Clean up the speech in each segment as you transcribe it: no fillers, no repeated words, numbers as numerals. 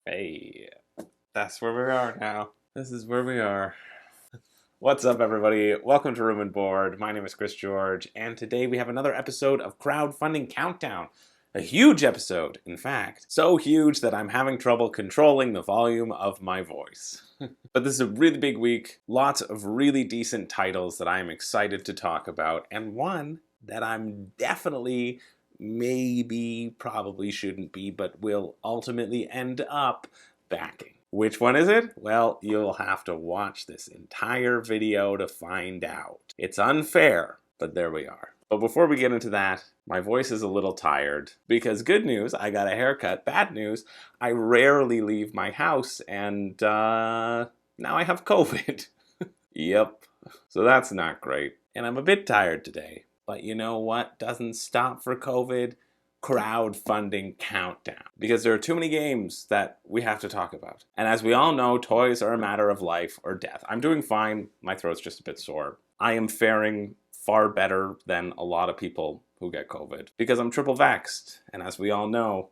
Hey, that's where we are now. This is where we are. What's up, everybody? Welcome to Room and Board. My name is Chris George, and today we have another episode of Crowdfunding Countdown. A huge episode, in fact. So huge that I'm having trouble controlling the volume of my voice. But this is a really big week. Lots of really decent titles that I am excited to talk about, and one that I'm definitely, maybe, probably shouldn't be, but will ultimately end up backing. Which one is it? Well, you'll have to watch this entire video to find out. It's unfair, but there we are. But before we get into that, my voice is a little tired because good news, I got a haircut. Bad news, I rarely leave my house and now I have COVID. Yep, so that's not great. And I'm a bit tired today. But you know what doesn't stop for COVID? Crowdfunding Countdown. Because there are too many games that we have to talk about. And as we all know, toys are a matter of life or death. I'm doing fine. My throat's just a bit sore. I am faring far better than a lot of people who get COVID. Because I'm triple vaxxed. And as we all know,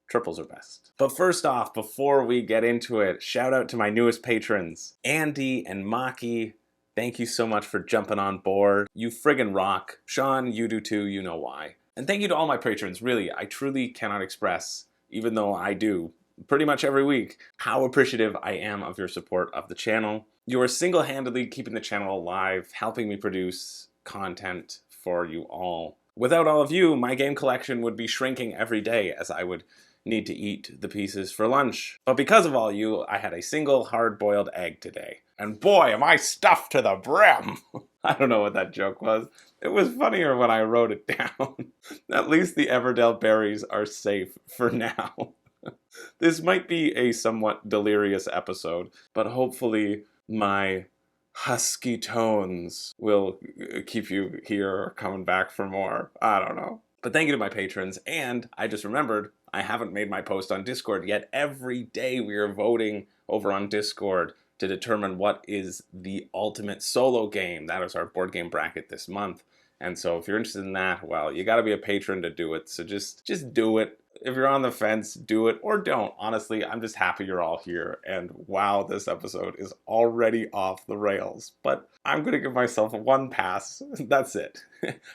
triples are best. But first off, before we get into it, shout out to my newest patrons, Andy and Maki. Thank you so much for jumping on board. You friggin' rock. Sean, you do too, you know why. And thank you to all my patrons, really. I truly cannot express, even though I do pretty much every week, how appreciative I am of your support of the channel. You are single-handedly keeping the channel alive, helping me produce content for you all. Without all of you, my game collection would be shrinking every day as I would need to eat the pieces for lunch. But because of all you, I had a single hard-boiled egg today. And boy, am I stuffed to the brim! I don't know what that joke was. It was funnier when I wrote it down. At least the Everdell berries are safe for now. This might be a somewhat delirious episode, but hopefully my husky tones will keep you here or coming back for more. I don't know. But thank you to my patrons, and I just remembered I haven't made my post on Discord yet. Every day we are voting over on Discord to determine what is the ultimate solo game. That is our board game bracket this month. And so if you're interested in that, well, you gotta be a patron to do it. So just do it. If you're on the fence, do it or don't. Honestly, I'm just happy you're all here. And wow, this episode is already off the rails. But I'm gonna give myself one pass. That's it.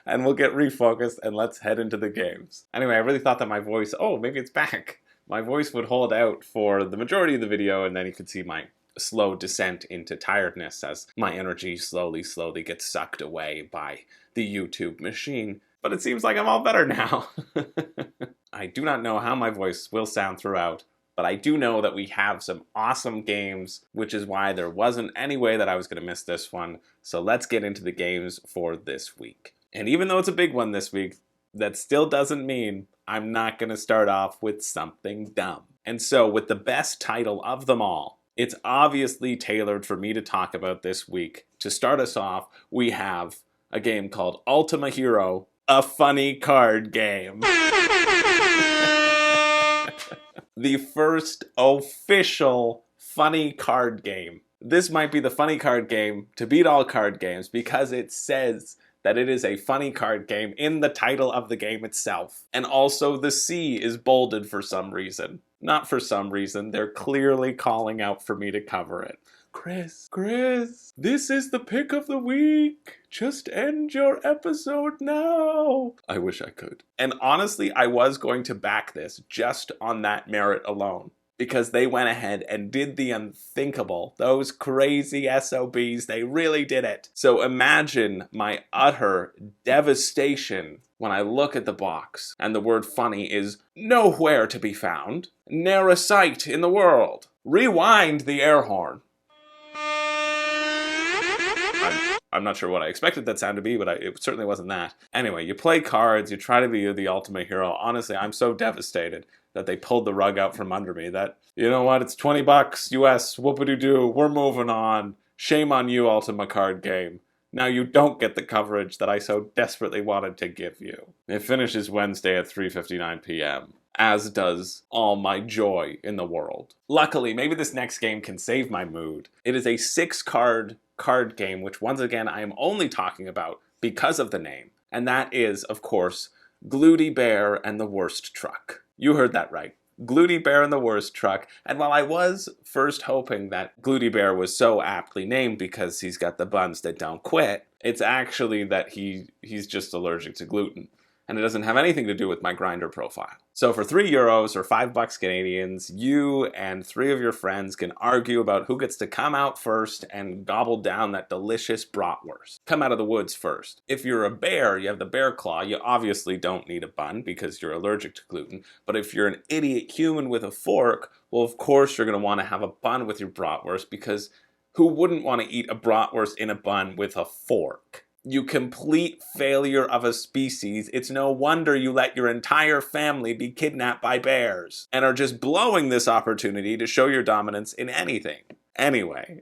And we'll get refocused and let's head into the games. Anyway, I really thought that my voice, oh, maybe it's back. My voice would hold out for the majority of the video, and then you could see my slow descent into tiredness as my energy slowly gets sucked away by the YouTube machine. But it seems like I'm all better now. I do not know how my voice will sound throughout, but I do know that we have some awesome games, which is why there wasn't any way that I was going to miss this one. So let's get into the games for this week. And even though it's a big one this week, that still doesn't mean I'm not going to start off with something dumb. And so with the best title of them all, it's obviously tailored for me to talk about this week. To start us off, we have a game called Ultima Hero, a funny card game. The first official funny card game. This might be the funny card game to beat all card games because it says that it is a funny card game in the title of the game itself. And also the C is bolded for some reason. Not for some reason, they're clearly calling out for me to cover it. Chris, this is the pick of the week. Just end your episode now. I wish I could. And honestly, I was going to back this just on that merit alone. Because they went ahead and did the unthinkable. Those crazy SOBs, they really did it. So imagine my utter devastation when I look at the box and the word funny is nowhere to be found. Ne'er a sight in the world. Rewind the air horn. I'm not sure what I expected that sound to be, but it certainly wasn't that. Anyway, you play cards, you try to be the ultimate hero. Honestly, I'm so devastated that they pulled the rug out from under me that, you know what, it's $20 US, whoop-a-doo-doo, we're moving on. Shame on you, Ultima card game. Now you don't get the coverage that I so desperately wanted to give you. It finishes Wednesday at 3:59 p.m., as does all my joy in the world. Luckily, maybe this next game can save my mood. It is a 6-card game, which once again I am only talking about because of the name. And that is, of course, Gluty Bear and the Wurst Truck. You heard that right. Gluty Bear in the Wurst truck. And while I was first hoping that Gluty Bear was so aptly named because he's got the buns that don't quit, it's actually that he's just allergic to gluten. And it doesn't have anything to do with my Grindr profile. So for €3 or $5 Canadians, you and 3 of your friends can argue about who gets to come out first and gobble down that delicious bratwurst. Come out of the woods first. If you're a bear, you have the bear claw, you obviously don't need a bun because you're allergic to gluten. But if you're an idiot human with a fork, well, of course you're going to want to have a bun with your bratwurst, because who wouldn't want to eat a bratwurst in a bun with a fork? You complete failure of a species. It's no wonder you let your entire family be kidnapped by bears and are just blowing this opportunity to show your dominance in anything. Anyway,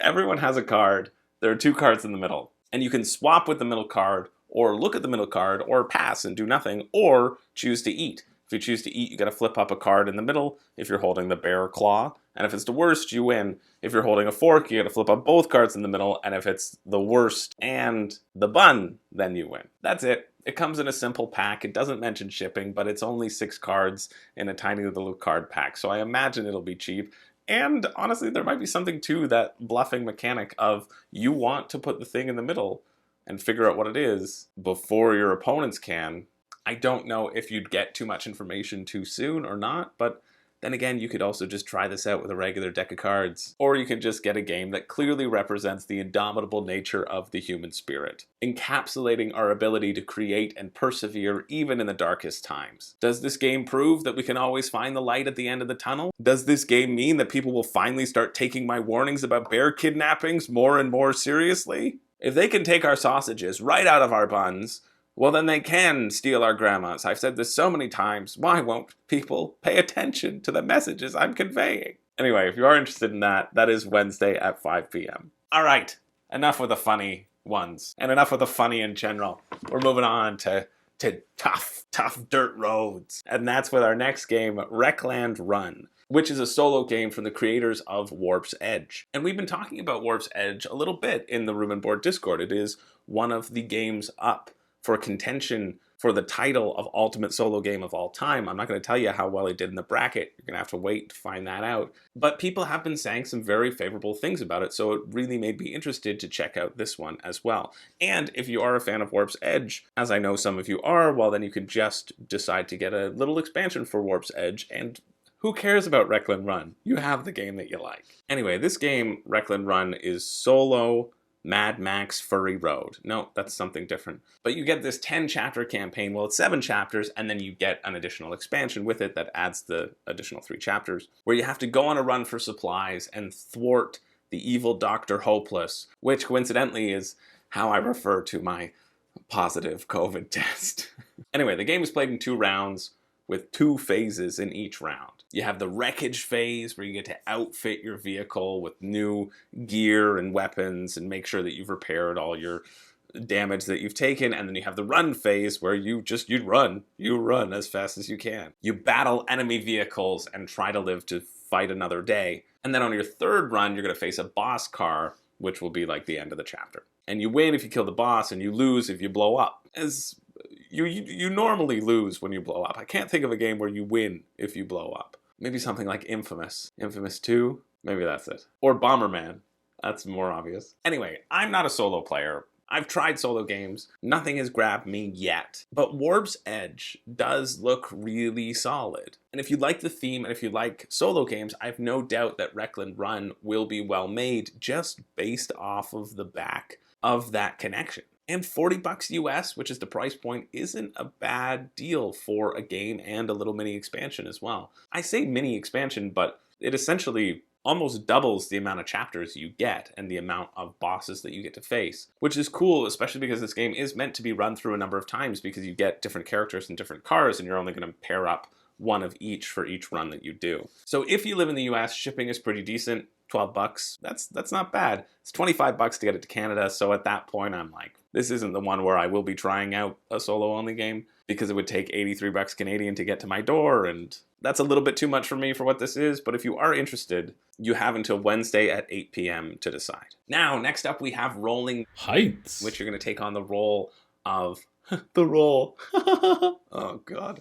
everyone has a card. There are 2 cards in the middle, and you can swap with the middle card, or look at the middle card, or pass and do nothing, or choose to eat. If you choose to eat, you gotta flip up a card in the middle if you're holding the bear claw. And if it's the worst, you win. If you're holding a fork, you gotta flip up both cards in the middle. And if it's the worst and the bun, then you win. That's it. It comes in a simple pack. It doesn't mention shipping, but it's only 6 cards in a tiny little card pack. So I imagine it'll be cheap. And honestly, there might be something to that bluffing mechanic of you want to put the thing in the middle and figure out what it is before your opponents can. I don't know if you'd get too much information too soon or not, but then again, you could also just try this out with a regular deck of cards. Or you can just get a game that clearly represents the indomitable nature of the human spirit, encapsulating our ability to create and persevere even in the darkest times. Does this game prove that we can always find the light at the end of the tunnel? Does this game mean that people will finally start taking my warnings about bear kidnappings more and more seriously? If they can take our sausages right out of our buns, well, then they can steal our grandmas. I've said this so many times. Why won't people pay attention to the messages I'm conveying? Anyway, if you are interested in that, that is Wednesday at 5 p.m. All right, enough with the funny ones, and enough with the funny in general. We're moving on to tough dirt roads. And that's with our next game, Wreckland Run, which is a solo game from the creators of Warp's Edge. And we've been talking about Warp's Edge a little bit in the Room and Board Discord. It is one of the games up for contention for the title of Ultimate Solo Game of all time. I'm not going to tell you how well it did in the bracket. You're going to have to wait to find that out. But people have been saying some very favorable things about it, so it really made me interested to check out this one as well. And if you are a fan of Warp's Edge, as I know some of you are, well, then you could just decide to get a little expansion for Warp's Edge, and who cares about Wreckland Run? You have the game that you like. Anyway, this game, Wreckland Run, is solo Mad Max Furry Road. No, that's something different. But you get this 10-chapter campaign. Well, it's 7 chapters, and then you get an additional expansion with it that adds the additional 3 chapters, where you have to go on a run for supplies and thwart the evil Dr. Hopeless, which coincidentally is how I refer to my positive COVID test. Anyway, the game is played in 2 rounds with 2 phases in each round. You have the wreckage phase where you get to outfit your vehicle with new gear and weapons and make sure that you've repaired all your damage that you've taken. And then you have the run phase where you run as fast as you can. You battle enemy vehicles and try to live to fight another day. And then on your 3rd run, you're going to face a boss car, which will be like the end of the chapter. And you win if you kill the boss, and you lose if you blow up. As you normally lose when you blow up. I can't think of a game where you win if you blow up. Maybe something like Infamous. Infamous 2? Maybe that's it. Or Bomberman. That's more obvious. Anyway, I'm not a solo player. I've tried solo games. Nothing has grabbed me yet. But Warp's Edge does look really solid. And if you like the theme and if you like solo games, I have no doubt that Wreckland Run will be well made just based off of the back of that connection. And $40 US, which is the price point, isn't a bad deal for a game and a little mini expansion as well. I say mini expansion, but it essentially almost doubles the amount of chapters you get and the amount of bosses that you get to face, which is cool, especially because this game is meant to be run through a number of times because you get different characters and different cars, and you're only going to pair up one of each for each run that you do. So if you live in the US, shipping is pretty decent. $12, that's not bad. It's $25 to get it to Canada, so at that point I'm like, this isn't the one where I will be trying out a solo-only game, because it would take $83 Canadian to get to my door, and that's a little bit too much for me for what this is, but if you are interested, you have until Wednesday at 8 p.m. to decide. Now, next up we have Rolling Heights, which you're going to take on the role of The role. Oh, God.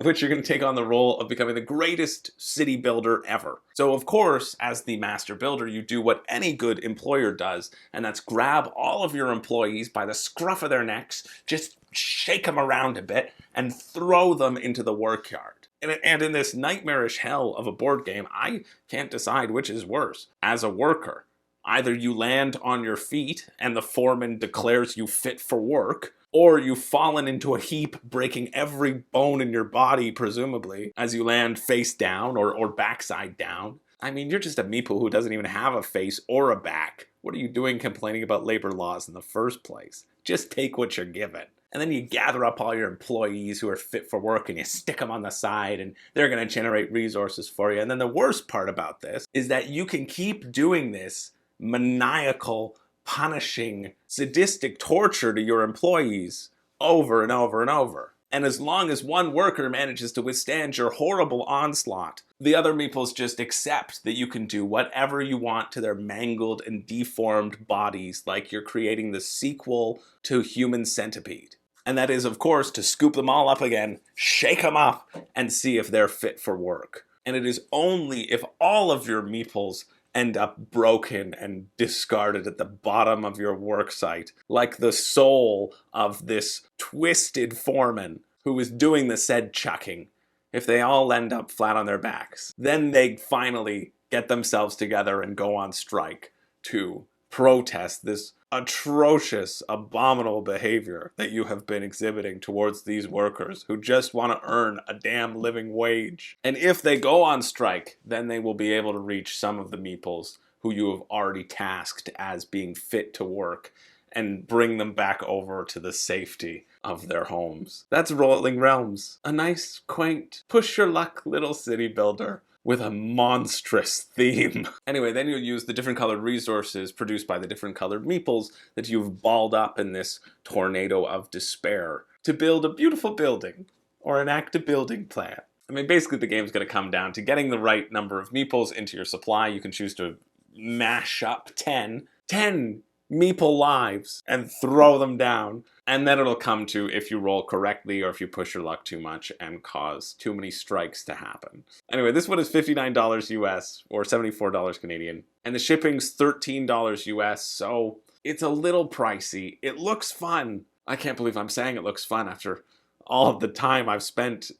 Which you're going to take on the role of becoming the greatest city builder ever. So, of course, as the master builder, you do what any good employer does, and that's grab all of your employees by the scruff of their necks, just shake them around a bit, and throw them into the workyard. And in this nightmarish hell of a board game, I can't decide which is worse. As a worker, either you land on your feet and the foreman declares you fit for work, or you've fallen into a heap, breaking every bone in your body, presumably, as you land face down or backside down. I mean, you're just a meeple who doesn't even have a face or a back. What are you doing complaining about labor laws in the first place? Just take what you're given. And then you gather up all your employees who are fit for work and you stick them on the side and they're going to generate resources for you. And then the worst part about this is that you can keep doing this maniacal, punishing, sadistic torture to your employees over and over and over. And as long as one worker manages to withstand your horrible onslaught, the other meeples just accept that you can do whatever you want to their mangled and deformed bodies, like you're creating the sequel to Human Centipede. And that is, of course, to scoop them all up again, shake them up, and see if they're fit for work. And it is only if all of your meeples end up broken and discarded at the bottom of your work site, like the soul of this twisted foreman who is doing the said chucking, if they all end up flat on their backs, then they finally get themselves together and go on strike to protest this atrocious, abominable behavior that you have been exhibiting towards these workers who just want to earn a damn living wage. And if they go on strike, then they will be able to reach some of the meeples who you have already tasked as being fit to work and bring them back over to the safety of their homes. That's Rolling Realms, a nice, quaint, push your luck little city builder with a monstrous theme. Anyway, then you'll use the different colored resources produced by the different colored meeples that you've balled up in this tornado of despair to build a beautiful building or enact a building plan. I mean, basically the game's going to come down to getting the right number of meeples into your supply. You can choose to mash up 10 meeple lives and throw them down. And then it'll come to if you roll correctly or if you push your luck too much and cause too many strikes to happen. Anyway, this one is $59 US or $74 Canadian. And the shipping's $13 US, so it's a little pricey. It looks fun. I can't believe I'm saying it looks fun after all of the time I've spent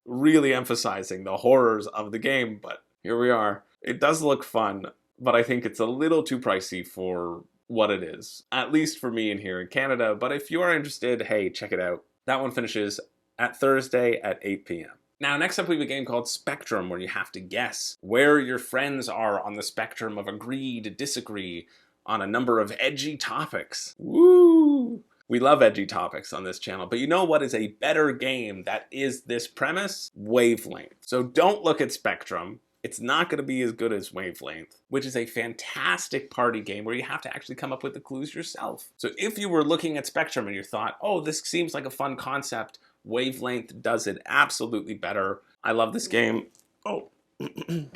really emphasizing the horrors of the game, but here we are. It does look fun, but I think it's a little too pricey for what it is, at least for me in here in Canada. But if you are interested, hey, check it out. That one finishes at Thursday at 8 p.m. Now, next up we have a game called Spectrum, where you have to guess where your friends are on the spectrum of agree to disagree on a number of edgy topics. Woo! We love edgy topics on this channel, but you know what is a better game that is this premise? Wavelength. So don't look at Spectrum. It's not going to be as good as Wavelength, which is a fantastic party game where you have to actually come up with the clues yourself. So if you were looking at Spectrum and you thought, oh, this seems like a fun concept, Wavelength does it absolutely better. I love this game. Oh. The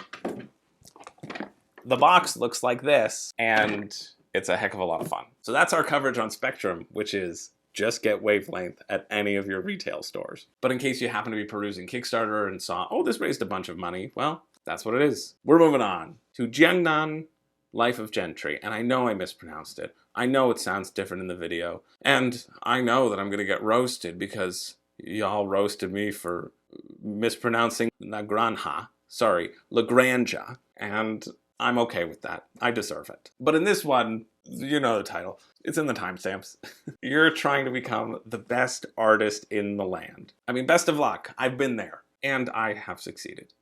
box looks like this, and it's a heck of a lot of fun. So that's our coverage on Spectrum, which is just get Wavelength at any of your retail stores. But in case you happen to be perusing Kickstarter and saw, oh, this raised a bunch of money, well, that's what it is. We're moving on to Jiagnan, Life of Gentry. And I know I mispronounced it. I know it sounds different in the video. And I know that I'm going to get roasted because y'all roasted me for mispronouncing Nagranja. Sorry, Lagranja. And I'm okay with that. I deserve it. But in this one, you know the title. It's in the timestamps. You're trying to become the best artist in the land. I mean, best of luck. I've been there. And I have succeeded.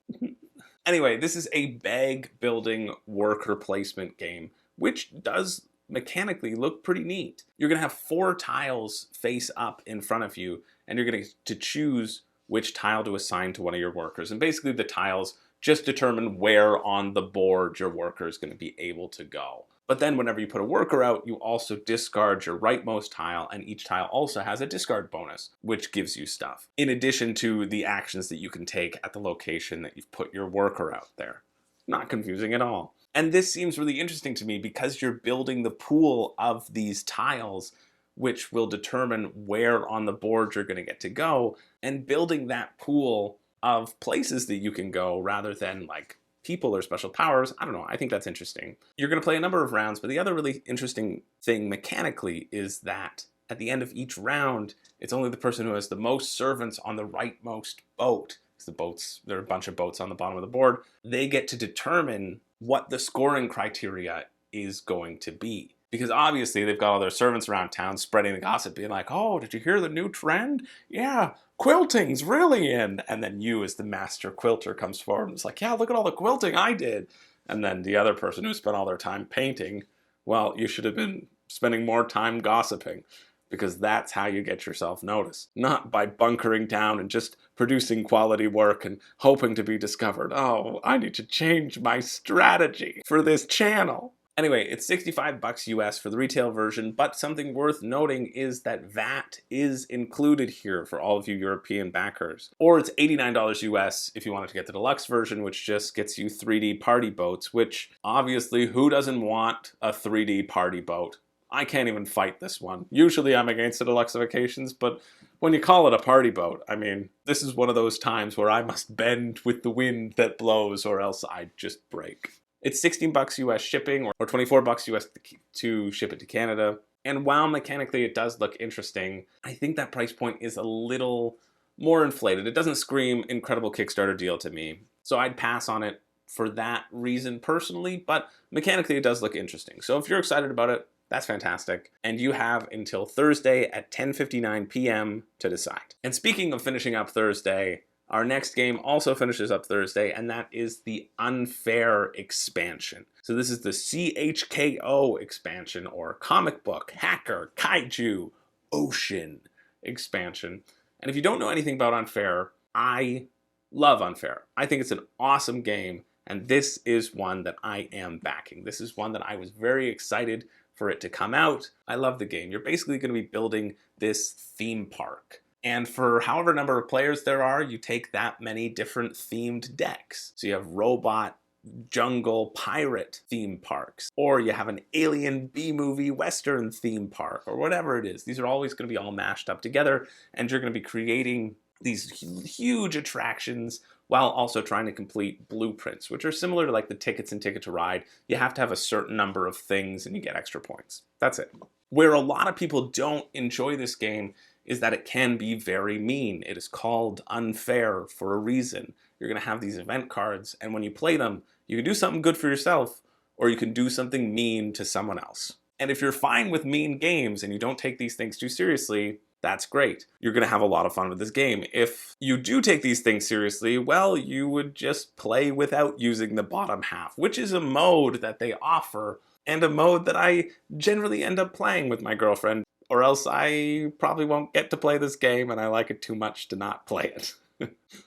Anyway, this is a bag building worker placement game, which does mechanically look pretty neat. You're going to have 4 tiles face up in front of you, and you're going to choose which tile to assign to one of your workers. And basically the tiles just determine where on the board your worker is going to be able to go. But then whenever you put a worker out, you also discard your rightmost tile, and each tile also has a discard bonus, which gives you stuff, in addition to the actions that you can take at the location that you've put your worker out there. Not confusing at all. And this seems really interesting to me because you're building the pool of these tiles which will determine where on the board you're going to get to go, and building that pool of places that you can go rather than like people or special powers. I don't know. I think that's interesting. You're going to play a number of rounds, but the other really interesting thing mechanically is that at the end of each round, it's only the person who has the most servants on the rightmost boat. There are a bunch of boats on the bottom of the board. They get to determine what the scoring criteria is going to be. Because obviously they've got all their servants around town spreading the gossip, being like, oh, did you hear the new trend? Yeah, quilting's really in. And then you as the master quilter comes forward and it's like, yeah, look at all the quilting I did. And then the other person who spent all their time painting, well, you should have been spending more time gossiping, because that's how you get yourself noticed. Not by bunkering down and just producing quality work and hoping to be discovered. Oh, I need to change my strategy for this channel. Anyway, it's $65 US for the retail version, but something worth noting is that VAT is included here for all of you European backers. Or it's $89 US if you wanted to get the deluxe version, which just gets you 3D party boats, which obviously who doesn't want a 3D party boat? I can't even fight this one. Usually I'm against the deluxifications, but when you call it a party boat, I mean, this is one of those times where I must bend with the wind that blows or else I just break. It's $16 US shipping or $24 US to ship it to Canada. And while mechanically it does look interesting, I think that price point is a little more inflated. It doesn't scream incredible Kickstarter deal to me. So I'd pass on it for that reason personally, but mechanically it does look interesting. So if you're excited about it, that's fantastic. And you have until Thursday at 10:59 p.m. to decide. And speaking of finishing up Thursday, our next game also finishes up Thursday, and that is the Unfair expansion. So this is the CHKO expansion, or Comic Book, Hacker, Kaiju, Ocean expansion. And if you don't know anything about Unfair, I love Unfair. I think it's an awesome game, and this is one that I am backing. This is one that I was very excited for it to come out. I love the game. You're basically going to be building this theme park. And for however number of players there are, you take that many different themed decks. So you have robot, jungle, pirate theme parks, or you have an alien B-movie Western theme park, or whatever it is. These are always going to be all mashed up together, and you're going to be creating these huge attractions while also trying to complete blueprints, which are similar to like the tickets in Ticket to Ride. You have to have a certain number of things and you get extra points. That's it. Where a lot of people don't enjoy this game is that it can be very mean. It is called Unfair for a reason. You're going to have these event cards, and when you play them, you can do something good for yourself, or you can do something mean to someone else. And if you're fine with mean games and you don't take these things too seriously, that's great. You're going to have a lot of fun with this game. If you do take these things seriously, well, you would just play without using the bottom half, which is a mode that they offer, and a mode that I generally end up playing with my girlfriend, or else I probably won't get to play this game and I like it too much to not play it.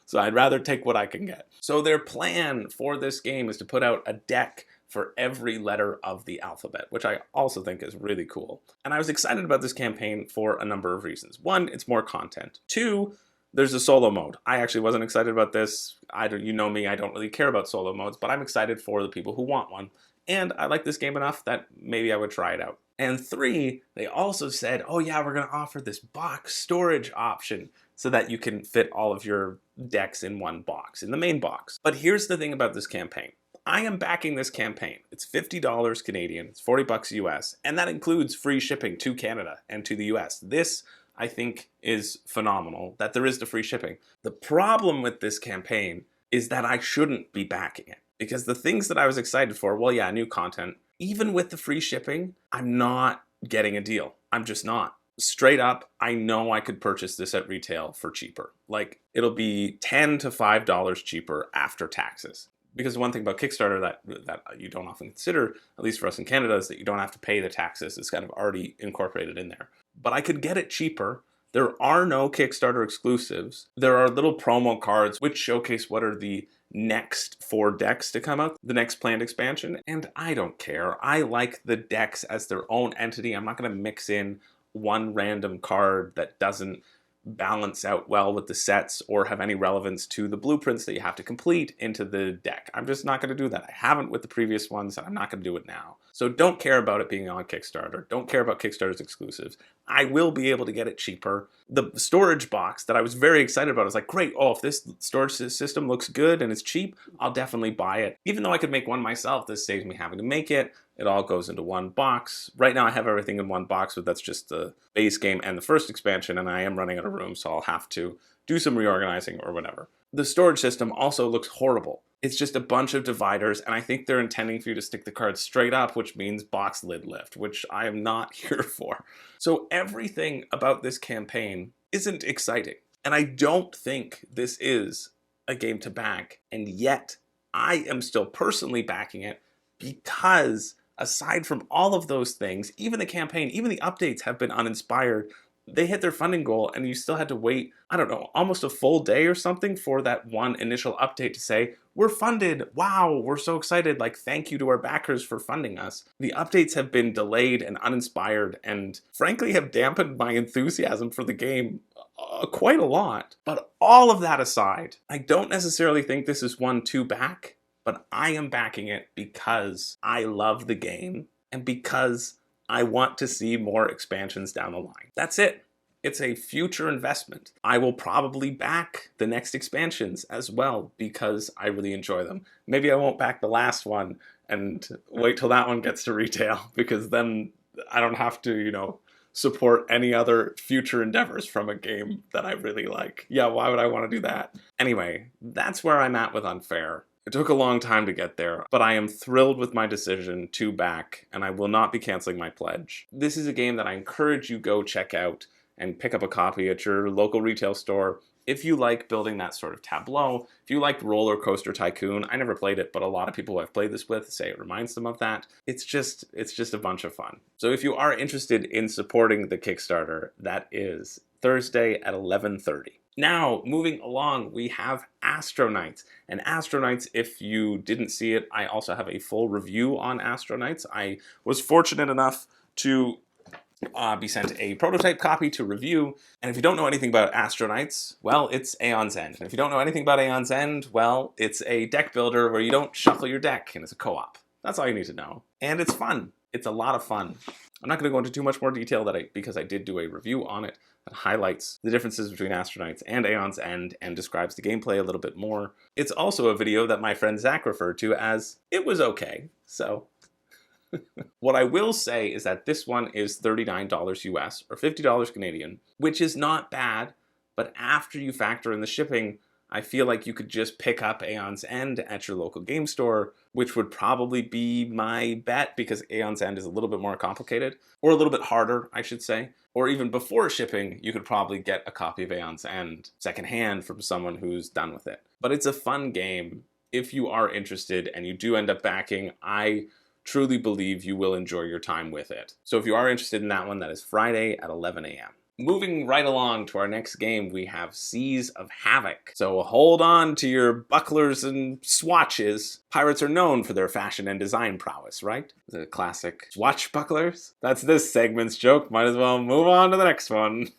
So I'd rather take what I can get. So their plan for this game is to put out a deck for every letter of the alphabet, which I also think is really cool. And I was excited about this campaign for a number of reasons. One, it's more content. Two, there's a solo mode. I actually wasn't excited about this. You know me, I don't really care about solo modes, but I'm excited for the people who want one. And I like this game enough that maybe I would try it out. And three, they also said, oh yeah, we're going to offer this box storage option so that you can fit all of your decks in one box, in the main box. But here's the thing about this campaign. I am backing this campaign. It's $50 Canadian, it's $40 US, and that includes free shipping to Canada and to the US. This, I think, is phenomenal, that there is the free shipping. The problem with this campaign is that I shouldn't be backing it, because the things that I was excited for, well, yeah, new content, even with the free shipping, I'm not getting a deal. I'm just not. Straight up, I know I could purchase this at retail for cheaper. Like, it'll be $10 to $5 cheaper after taxes. Because one thing about Kickstarter that you don't often consider, at least for us in Canada, is that you don't have to pay the taxes. It's kind of already incorporated in there. But I could get it cheaper. There are no Kickstarter exclusives. There are little promo cards which showcase what are the next 4 decks to come out, the next planned expansion, and I don't care. I like the decks as their own entity. I'm not going to mix in one random card that doesn't balance out well with the sets or have any relevance to the blueprints that you have to complete into the deck. I'm just not going to do that. I haven't with the previous ones, and I'm not going to do it now. So don't care about it being on Kickstarter. Don't care about Kickstarter's exclusives. I will be able to get it cheaper. The storage box that I was very excited about, I was like, great, oh, if this storage system looks good and it's cheap, I'll definitely buy it. Even though I could make one myself, this saves me having to make it. It all goes into one box. Right now I have everything in one box, but that's just the base game and the first expansion, and I am running out of room, so I'll have to do some reorganizing or whatever. The storage system also looks horrible. It's just a bunch of dividers, and I think they're intending for you to stick the cards straight up, which means box lid lift, which I am not here for. So everything about this campaign isn't exciting, and I don't think this is a game to back, and yet I am still personally backing it because aside from all of those things, even the campaign, even the updates have been uninspired. They hit their funding goal and you still had to wait, I don't know, almost a full day or something for that one initial update to say, we're funded, wow, we're so excited, like thank you to our backers for funding us. The updates have been delayed and uninspired and frankly have dampened my enthusiasm for the game quite a lot. But all of that aside, I don't necessarily think this is one to back, but I am backing it because I love the game and because I want to see more expansions down the line. That's it. It's a future investment. I will probably back the next expansions as well because I really enjoy them. Maybe I won't back the last one and wait till that one gets to retail because then I don't have to, you know, support any other future endeavors from a game that I really like. Yeah, why would I want to do that? Anyway, that's where I'm at with Unfair. It took a long time to get there, but I am thrilled with my decision to back, and I will not be canceling my pledge. This is a game that I encourage you go check out and pick up a copy at your local retail store. If you like building that sort of tableau, if you like Roller Coaster Tycoon, I never played it, but a lot of people who I've played this with say it reminds them of that. It's just a bunch of fun. So if you are interested in supporting the Kickstarter, that is Thursday at 11:30. Now, moving along, we have Astro Knights. And Astro Knights, if you didn't see it, I also have a full review on Astro Knights. I was fortunate enough to be sent a prototype copy to review. And if you don't know anything about Astro Knights, well, it's Aeon's End. And if you don't know anything about Aeon's End, well, it's a deck builder where you don't shuffle your deck, and it's a co-op. That's all you need to know. And it's fun. It's a lot of fun. I'm not going to go into too much more detail because I did do a review on it that highlights the differences between Astro Knights and Aeon's End and describes the gameplay a little bit more. It's also a video that my friend Zach referred to as, it was okay. So what I will say is that this one is $39 US or $50 Canadian, which is not bad, but after you factor in the shipping, I feel like you could just pick up Aeon's End at your local game store, which would probably be my bet because Aeon's End is a little bit more complicated, or a little bit harder, I should say. Or even before shipping, you could probably get a copy of Aeon's End secondhand from someone who's done with it. But it's a fun game. If you are interested and you do end up backing, I truly believe you will enjoy your time with it. So if you are interested in that one, that is Friday at 11 a.m. Moving right along to our next game, we have Seas of Havoc. So hold on to your bucklers and swatches. Pirates are known for their fashion and design prowess, right? The classic swatch bucklers. That's this segment's joke. Might as well move on to the next one.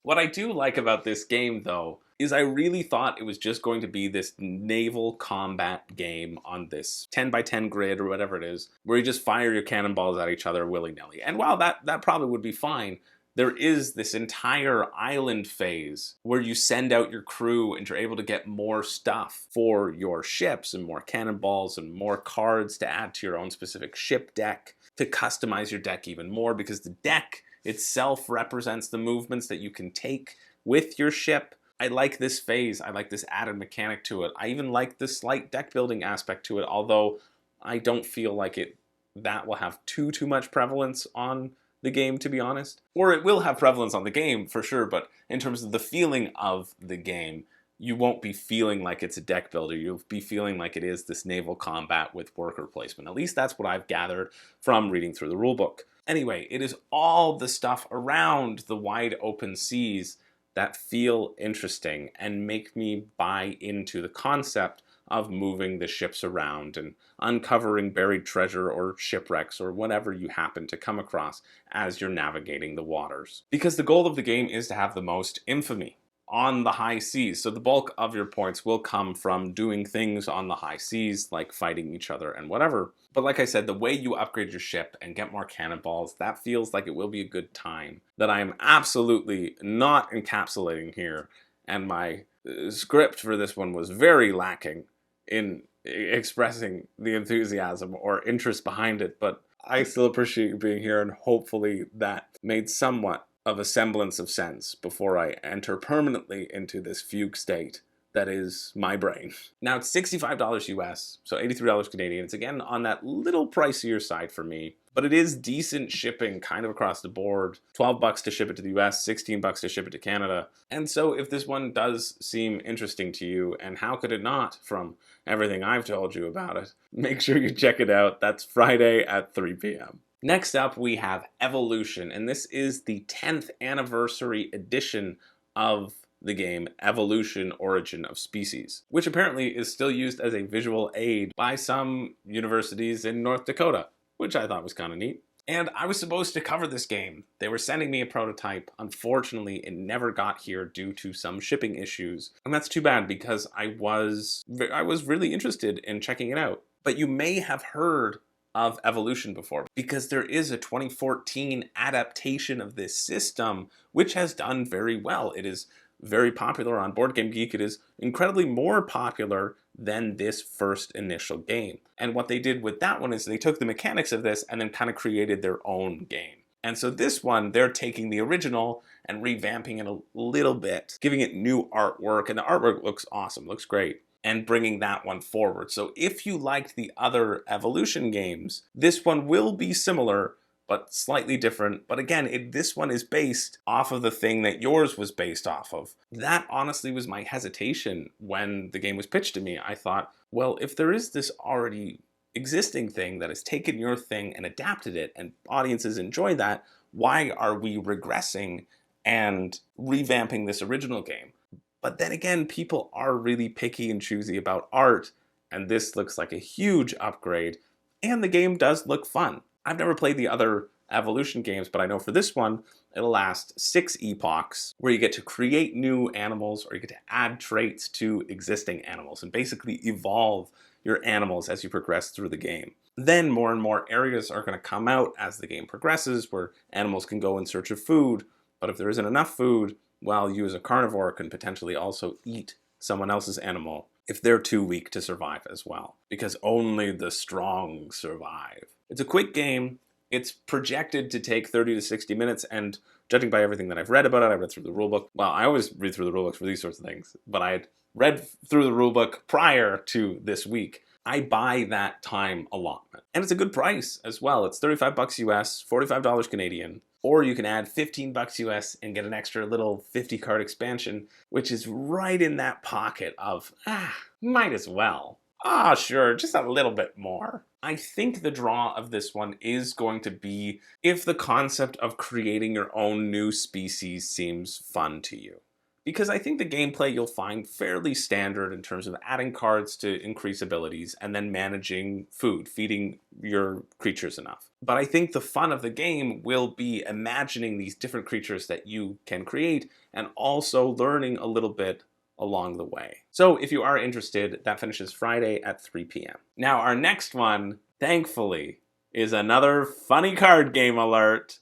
What I do like about this game, though, is I really thought it was just going to be this naval combat game on this 10x10 grid or whatever it is, where you just fire your cannonballs at each other willy-nilly. And while that probably would be fine, there is this entire island phase where you send out your crew and you're able to get more stuff for your ships and more cannonballs and more cards to add to your own specific ship deck to customize your deck even more because the deck itself represents the movements that you can take with your ship. I like this phase. I like this added mechanic to it. I even like the slight deck building aspect to it, although I don't feel like that will have too much prevalence on the game, to be honest. Or it will have prevalence on the game, for sure, but in terms of the feeling of the game, you won't be feeling like it's a deck builder. You'll be feeling like it is this naval combat with worker placement. At least that's what I've gathered from reading through the rulebook. Anyway, it is all the stuff around the wide open seas that feel interesting and make me buy into the concept of moving the ships around and uncovering buried treasure or shipwrecks or whatever you happen to come across as you're navigating the waters. Because the goal of the game is to have the most infamy on the high seas. So the bulk of your points will come from doing things on the high seas, like fighting each other and whatever. But like I said, the way you upgrade your ship and get more cannonballs, that feels like it will be a good time that I am absolutely not encapsulating here. And my script for this one was very lacking in expressing the enthusiasm or interest behind it. But I still appreciate you being here, and hopefully that made somewhat of a semblance of sense before I enter permanently into this fugue state that is my brain. Now it's $65 US, so $83 Canadian. It's again on that little pricier side for me, but it is decent shipping kind of across the board. $12 to ship it to the US, $16 to ship it to Canada. And so if this one does seem interesting to you, and how could it not from everything I've told you about it, make sure you check it out. That's Friday at 3 p.m. Next up, we have Evolution, and this is the 10th anniversary edition of the game Evolution Origin of Species, which apparently is still used as a visual aid by some universities in North Dakota, which I thought was kind of neat. And I was supposed to cover this game. They were sending me a prototype. Unfortunately, it never got here due to some shipping issues. And that's too bad because I was really interested in checking it out. But you may have heard of Evolution before, because there is a 2014 adaptation of this system, which has done very well. It is very popular on Board Game Geek. It is incredibly more popular than this first initial game. And what they did with that one is they took the mechanics of this and then kind of created their own game. And so this one, they're taking the original and revamping it a little bit, giving it new artwork, and the artwork looks awesome, looks great, and bringing that one forward. So if you liked the other Evolution games, this one will be similar, but slightly different. But again, this one is based off of the thing that yours was based off of. That honestly was my hesitation when the game was pitched to me. I thought, well, if there is this already existing thing that has taken your thing and adapted it, and audiences enjoy that, why are we regressing and revamping this original game? But then again, people are really picky and choosy about art, and this looks like a huge upgrade, and the game does look fun. I've never played the other Evolution games, but I know for this one, it'll last 6 epochs, where you get to create new animals, or you get to add traits to existing animals, and basically evolve your animals as you progress through the game. Then more and more areas are going to come out as the game progresses, where animals can go in search of food, but if there isn't enough food, well, you as a carnivore can potentially also eat someone else's animal if they're too weak to survive as well, because only the strong survive. It's a quick game. It's projected to take 30 to 60 minutes, and judging by everything that I've read about it, I read through the rulebook. Well, I always read through the rulebooks for these sorts of things, but I had read through the rulebook prior to this week. I buy that time allotment. And it's a good price as well. It's $35 US, $45 Canadian. Or you can add $15 US and get an extra little 50 card expansion, which is right in that pocket of, might as well. Sure, just a little bit more. I think the draw of this one is going to be if the concept of creating your own new species seems fun to you. Because I think the gameplay you'll find fairly standard in terms of adding cards to increase abilities and then managing food, feeding your creatures enough. But I think the fun of the game will be imagining these different creatures that you can create and also learning a little bit along the way. So if you are interested, that finishes Friday at 3 p.m. Now our next one, thankfully, is another funny card game alert.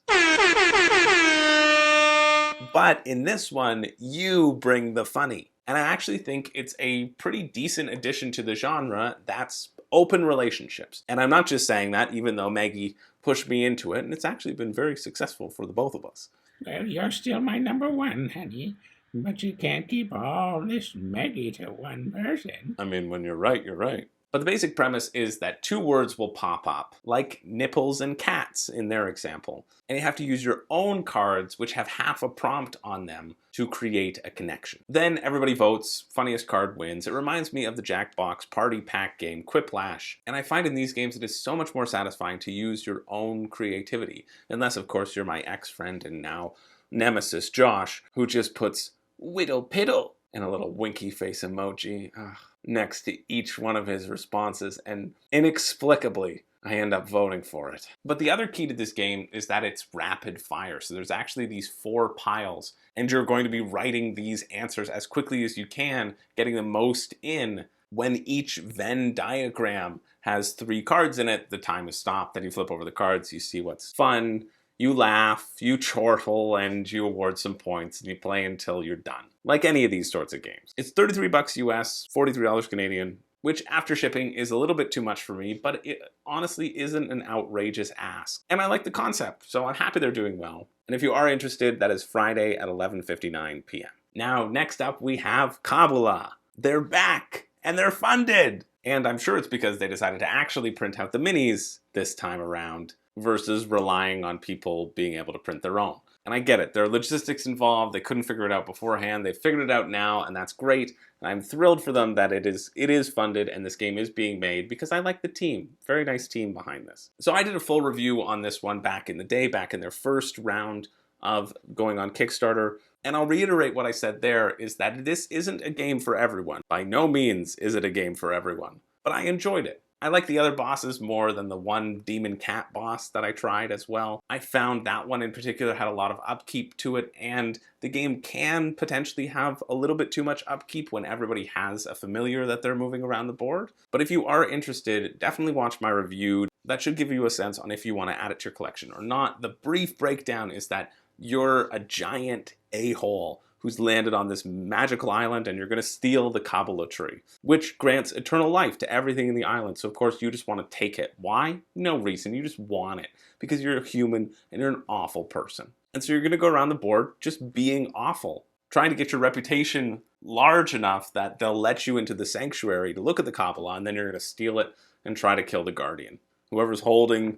But in this one, you bring the funny. And I actually think it's a pretty decent addition to the genre that's open relationships. And I'm not just saying that, even though Maggie pushed me into it, and it's actually been very successful for the both of us. Well, you're still my number one, honey. But you can't keep all this Maggie to one person. I mean, when you're right, you're right. But the basic premise is that 2 words will pop up, like nipples and cats in their example. And you have to use your own cards, which have half a prompt on them, to create a connection. Then everybody votes, funniest card wins. It reminds me of the Jackbox party pack game Quiplash. And I find in these games it is so much more satisfying to use your own creativity. Unless, of course, you're my ex-friend and now nemesis Josh, who just puts whittle piddle and a little winky face emoji. Ugh. next to each one of his responses, and inexplicably, I end up voting for it. But the other key to this game is that it's rapid fire. So there's actually these 4 piles, and you're going to be writing these answers as quickly as you can, getting the most in. When each Venn diagram has 3 cards in it, the time is stopped. Then you flip over the cards, you see what's fun, you laugh, you chortle, and you award some points, and you play until you're done. Like any of these sorts of games. It's $33 US, $43 Canadian, which after shipping is a little bit too much for me, but it honestly isn't an outrageous ask. And I like the concept, so I'm happy they're doing well. And if you are interested, that is Friday at 11:59 p.m. Now, next up we have Kabula. They're back, and they're funded! And I'm sure it's because they decided to actually print out the minis this time around, versus relying on people being able to print their own. And I get it, there are logistics involved, they couldn't figure it out beforehand, they figured it out now, and that's great. And I'm thrilled for them that it is funded and this game is being made because I like the team. Very nice team behind this. So I did a full review on this one back in the day, back in their first round of going on Kickstarter. And I'll reiterate what I said there, is that this isn't a game for everyone. By no means is it a game for everyone, but I enjoyed it. I like the other bosses more than the one demon cat boss that I tried as well. I found that one in particular had a lot of upkeep to it, and the game can potentially have a little bit too much upkeep when everybody has a familiar that they're moving around the board. But if you are interested, definitely watch my review. That should give you a sense on if you want to add it to your collection or not. The brief breakdown is that you're a giant a-hole who's landed on this magical island, and you're going to steal the Kabula tree, which grants eternal life to everything in the island. So of course you just want to take it. Why? No reason. You just want it because you're a human and you're an awful person. And so you're going to go around the board just being awful, trying to get your reputation large enough that they'll let you into the sanctuary to look at the Kabula, and then you're going to steal it and try to kill the guardian. Whoever's holding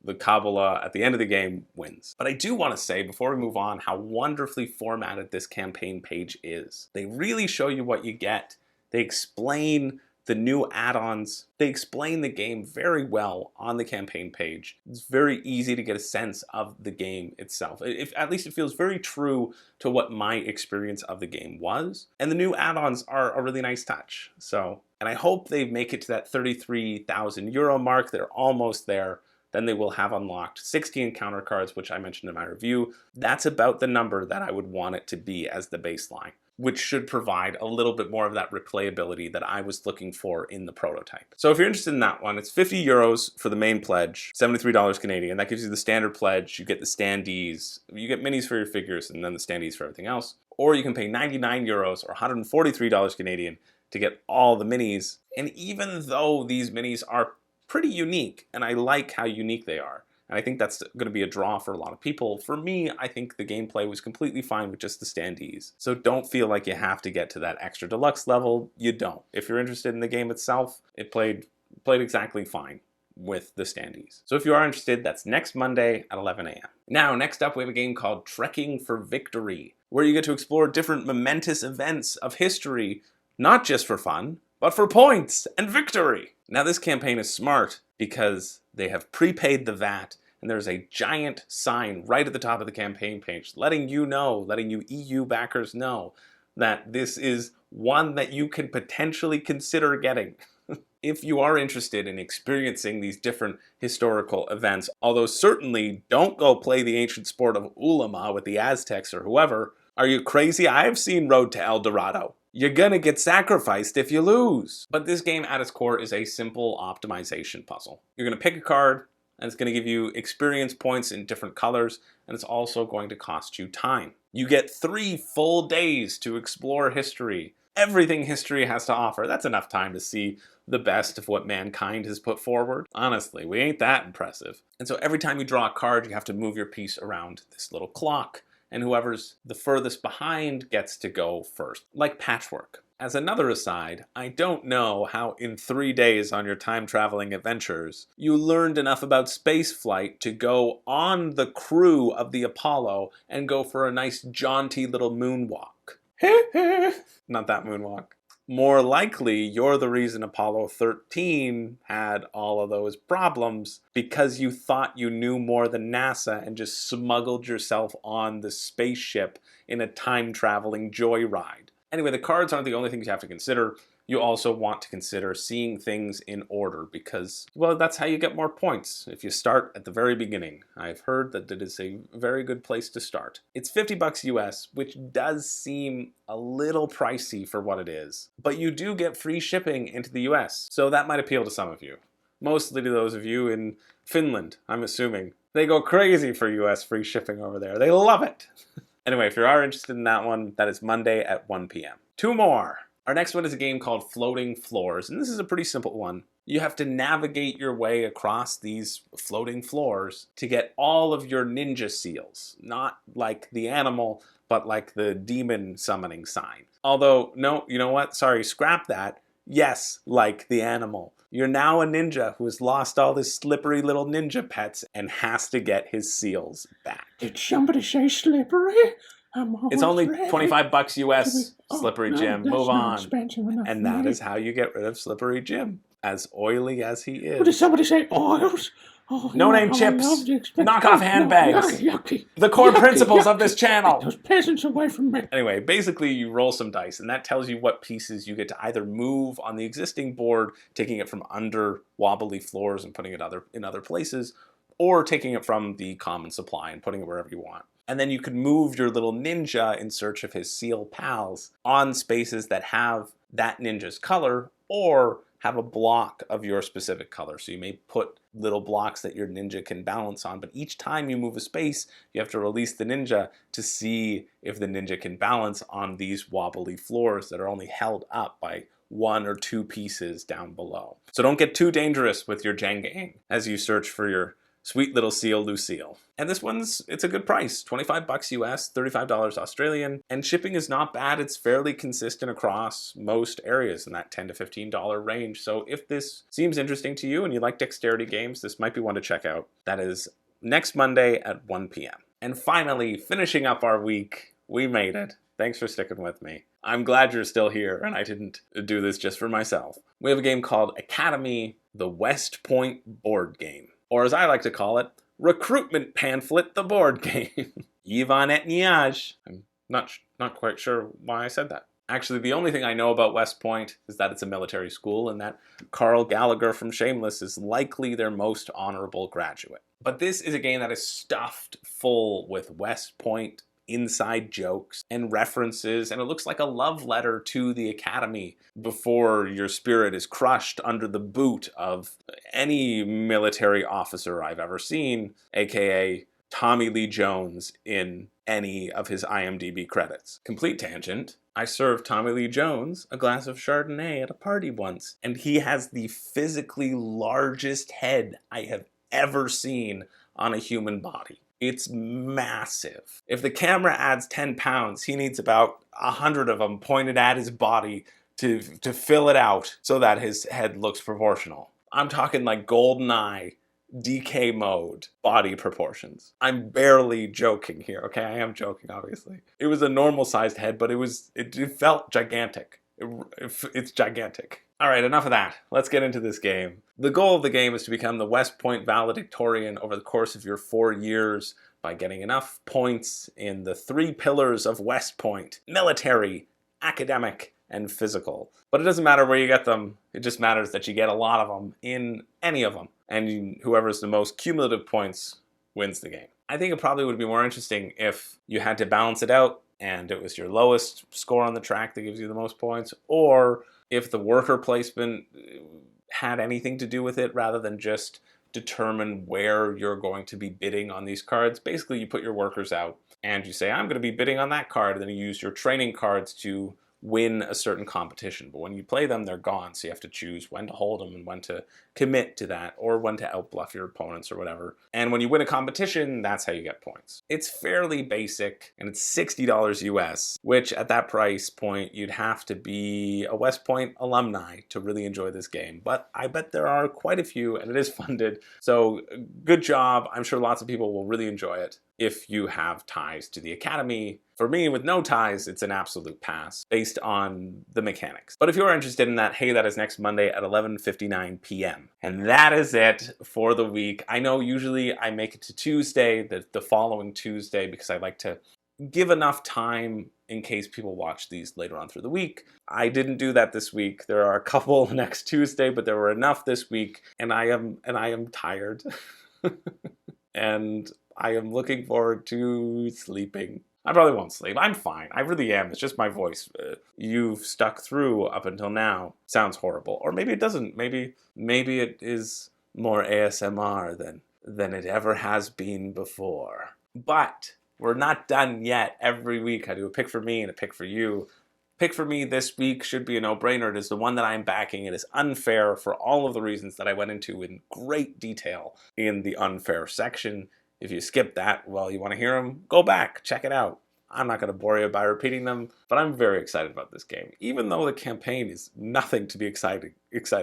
the Kabula at the end of the game wins. But I do want to say, before we move on, how wonderfully formatted this campaign page is. They really show you what you get. They explain the new add-ons. They explain the game very well on the campaign page. It's very easy to get a sense of the game itself. At least it feels very true to what my experience of the game was. And the new add-ons are a really nice touch. And I hope they make it to that 33,000 euro mark. They're almost there. Then they will have unlocked 60 encounter cards, which I mentioned in my review. That's about the number that I would want it to be as the baseline, which should provide a little bit more of that replayability that I was looking for in the prototype. So if you're interested in that one, it's 50 euros for the main pledge, $73 Canadian. That gives you the standard pledge, you get the standees, you get minis for your figures, and then the standees for everything else. Or you can pay 99 euros or $143 Canadian to get all the minis. And even though these minis are pretty unique, and I like how unique they are, and I think that's going to be a draw for a lot of people. For me, I think the gameplay was completely fine with just the standees. So don't feel like you have to get to that extra deluxe level. You don't. If you're interested in the game itself, it played exactly fine with the standees. So if you are interested, that's next Monday at 11 a.m. Now, next up, we have a game called Trekking for Victory, where you get to explore different momentous events of history, not just for fun, but for points and victory. Now this campaign is smart because they have prepaid the VAT, and there's a giant sign right at the top of the campaign page letting you EU backers know that this is one that you can potentially consider getting. If you are interested in experiencing these different historical events, although certainly don't go play the ancient sport of Ultima with the Aztecs or whoever. Are you crazy? I've seen Road to El Dorado. You're gonna get sacrificed if you lose. But this game at its core is a simple optimization puzzle. You're gonna pick a card, and it's gonna give you experience points in different colors, and it's also going to cost you time. You get 3 full days to explore history. Everything history has to offer. That's enough time to see the best of what mankind has put forward. Honestly, we ain't that impressive. And so every time you draw a card, you have to move your piece around this little clock, and whoever's the furthest behind gets to go first, like patchwork. As another aside, I don't know how in 3 days on your time-traveling adventures, you learned enough about spaceflight to go on the crew of the Apollo and go for a nice jaunty little moonwalk. Not that moonwalk. More likely, you're the reason Apollo 13 had all of those problems because you thought you knew more than NASA and just smuggled yourself on the spaceship in a time-traveling joyride. Anyway, the cards aren't the only things you have to consider. you also want to consider seeing things in order because, well, that's how you get more points if you start at the very beginning. I've heard that it is a very good place to start. It's $50 US, which does seem a little pricey for what it is, but you do get free shipping into the US, so that might appeal to some of you. Mostly to those of you in Finland, I'm assuming. They go crazy for US free shipping over there. They love it. Anyway, if you are interested in that one, that is Monday at 1 p.m. 2 more. Our next one is a game called Floating Floors, and this is a pretty simple one. You have to navigate your way across these floating floors to get all of your ninja seals. Not like the animal, but like the demon summoning sign. Although, no, you know what? Sorry, scrap that. Yes, like the animal. You're now a ninja who has lost all his slippery little ninja pets and has to get his seals back. Did somebody say slippery? It's only $25 US, Slippery Jim. Move on. And that is how you get rid of Slippery Jim, as oily as he is. What did somebody say? Oils? Oh, no name chips, knockoff handbags, yucky. The core Yucky, principles yucky. of this channel. Get those peasants away from me. Anyway, basically you roll some dice and that tells you what pieces you get to either move on the existing board, taking it from under wobbly floors and putting it in other places, or taking it from the common supply and putting it wherever you want. And then you could move your little ninja in search of his seal pals on spaces that have that ninja's color or have a block of your specific color. So you may put little blocks that your ninja can balance on, but each time you move a space, you have to release the ninja to see if the ninja can balance on these wobbly floors that are only held up by 1 or 2 pieces down below. So don't get too dangerous with your Jiagnan as you search for your sweet little seal, Lucille. And this it's a good price, $25 US, $35 Australian, and shipping is not bad. It's fairly consistent across most areas in that $10 to $15 range. So if this seems interesting to you and you like dexterity games, this might be one to check out. That is next Monday at 1 p.m. And finally, finishing up our week, we made it. Thanks for sticking with me. I'm glad you're still here and I didn't do this just for myself. We have a game called Academy, the West Point board game. Or as I like to call it, Recruitment Pamphlet, the board game. Yvonne et Niage. I'm not quite sure why I said that. Actually, the only thing I know about West Point is that it's a military school and that Carl Gallagher from Shameless is likely their most honorable graduate. But this is a game that is stuffed full with West Point inside jokes and references, and it looks like a love letter to the Academy before your spirit is crushed under the boot of any military officer I've ever seen, aka Tommy Lee Jones in any of his IMDb credits. Complete tangent. I served Tommy Lee Jones a glass of Chardonnay at a party once, and he has the physically largest head I have ever seen on a human body. It's massive. If the camera adds 10 pounds, he needs about 100 of them pointed at his body to fill it out so that his head looks proportional. I'm talking like GoldenEye, DK mode, body proportions. I'm barely joking here, okay? I am joking, obviously. It was a normal sized head, but it felt gigantic. It's gigantic. All right, enough of that. Let's get into this game. The goal of the game is to become the West Point valedictorian over the course of your 4 years by getting enough points in the 3 pillars of West Point: military, academic, and physical. But it doesn't matter where you get them. It just matters that you get a lot of them in any of them. And whoever's the most cumulative points wins the game. I think it probably would be more interesting if you had to balance it out and it was your lowest score on the track that gives you the most points, or if the worker placement had anything to do with it rather than just determine where you're going to be bidding on these cards. Basically, you put your workers out and you say, I'm going to be bidding on that card, and then you use your training cards to win a certain competition. But when you play them, they're gone, so you have to choose when to hold them and when to commit to that, or when to outbluff your opponents or whatever. And when you win a competition, that's how you get points. It's fairly basic, and it's $60 US, which at that price point, you'd have to be a West Point alumni to really enjoy this game. But I bet there are quite a few, and it is funded, so good job. I'm sure lots of people will really enjoy it if you have ties to the Academy. For me, with no ties, it's an absolute pass based on the mechanics. But if you're interested in that, hey, that is next Monday at 11:59 p.m. And that is it for the week. I know usually I make it to Tuesday, the following Tuesday, because I like to give enough time in case people watch these later on through the week. I didn't do that this week. There are a couple next Tuesday, but there were enough this week, and I am tired. And I am looking forward to sleeping. I probably won't sleep. I'm fine. I really am. It's just my voice. You've stuck through up until now. Sounds horrible. Or maybe it doesn't. Maybe it is more ASMR than it ever has been before. But we're not done yet. Every week I do a pick for me and a pick for you. Pick for me this week should be a no-brainer. It is the one that I'm backing. It is unfair for all of the reasons that I went into in great detail in the unfair section. If you skip that, well, you want to hear them, go back, check it out. I'm not going to bore you by repeating them, but I'm very excited about this game. Even though the campaign is nothing to be excited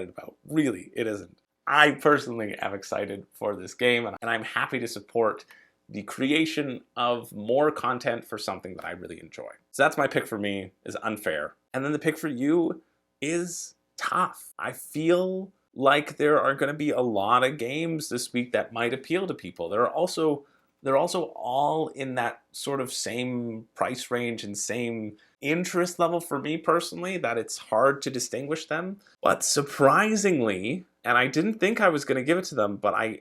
about. Really, it isn't. I personally am excited for this game, and I'm happy to support the creation of more content for something that I really enjoy. So that's my pick for me, is unfair. And then the pick for you is tough. I feel like there are going to be a lot of games this week that might appeal to people. They're also all in that sort of same price range and same interest level for me personally that it's hard to distinguish them. But surprisingly, and I didn't think I was going to give it to them, but I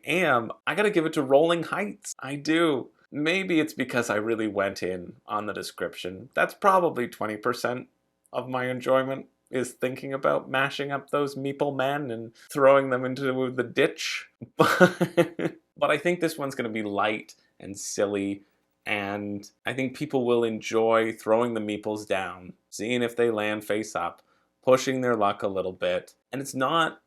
got to give it to Rolling Heights. I do. Maybe it's because I really went in on the description. That's probably 20% of my enjoyment, is thinking about mashing up those meeple men and throwing them into the ditch. But I think this one's going to be light and silly, and I think people will enjoy throwing the meeples down, seeing if they land face up, pushing their luck a little bit, and it's not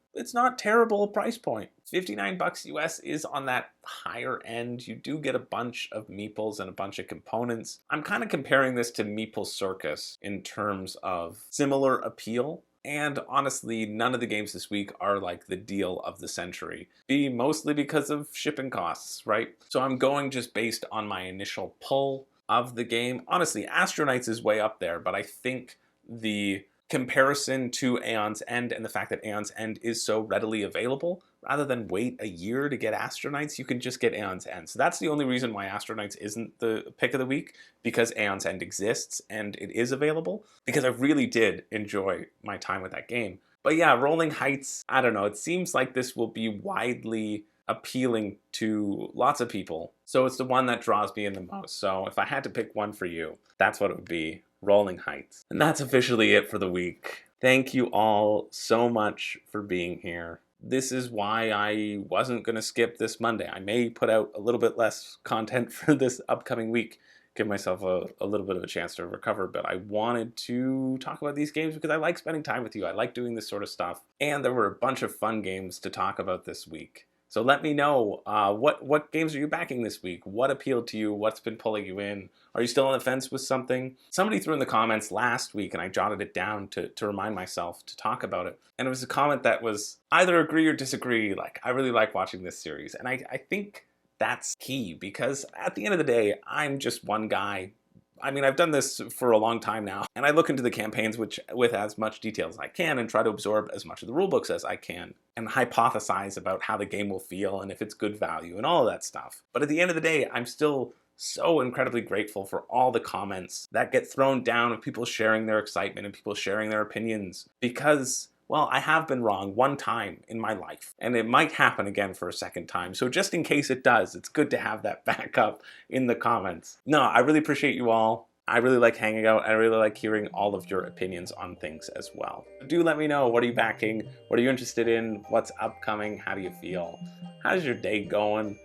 terrible a price point. $59 US is on that higher end. You do get a bunch of meeples and a bunch of components. I'm kind of comparing this to Meeple Circus in terms of similar appeal. And honestly, none of the games this week are like the deal of the century. Mostly because of shipping costs, right? So I'm going just based on my initial pull of the game. Honestly, Astro Knights is way up there, but I think the comparison to Aeon's End and the fact that Aeon's End is so readily available, rather than wait a year to get Astro Knights, you can just get Aeon's End. So that's the only reason why Astro Knights isn't the pick of the week, because Aeon's End exists and it is available, because I really did enjoy my time with that game. But yeah, Rolling Heights, I don't know, it seems like this will be widely appealing to lots of people. So it's the one that draws me in the most. So if I had to pick one for you, that's what it would be. Rolling Heights. And that's officially it for the week. Thank you all so much for being here. This is why I wasn't going to skip this Monday. I may put out a little bit less content for this upcoming week, give myself a little bit of a chance to recover, but I wanted to talk about these games because I like spending time with you. I like doing this sort of stuff. And there were a bunch of fun games to talk about this week. So let me know, what games are you backing this week? What appealed to you? What's been pulling you in? Are you still on the fence with something? Somebody threw in the comments last week, and I jotted it down to remind myself to talk about it. And it was a comment that was either agree or disagree. Like, I really like watching this series. And I think that's key, because at the end of the day, I'm just one guy. I mean, I've done this for a long time now, and I look into the campaigns with as much detail as I can and try to absorb as much of the rulebooks as I can and hypothesize about how the game will feel and if it's good value and all of that stuff. But at the end of the day, I'm still so incredibly grateful for all the comments that get thrown down of people sharing their excitement and people sharing their opinions, because, well, I have been wrong one time in my life, and it might happen again for a second time. So just in case it does, it's good to have that backup in the comments. No, I really appreciate you all. I really like hanging out. I really like hearing all of your opinions on things as well. Do let me know, what are you backing? What are you interested in? What's upcoming? How do you feel? How's your day going?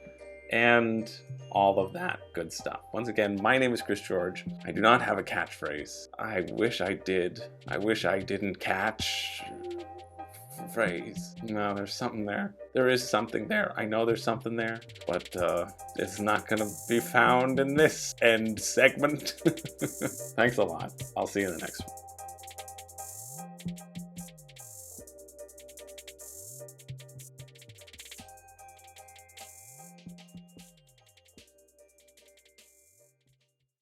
And all of that good stuff. Once again, my name is Chris George. I do not have a catchphrase. I wish I did. I wish I didn't catch phrase. No, there's something there. There is something there. I know there's something there, but it's not gonna be found in this end segment. Thanks a lot. I'll see you in the next one.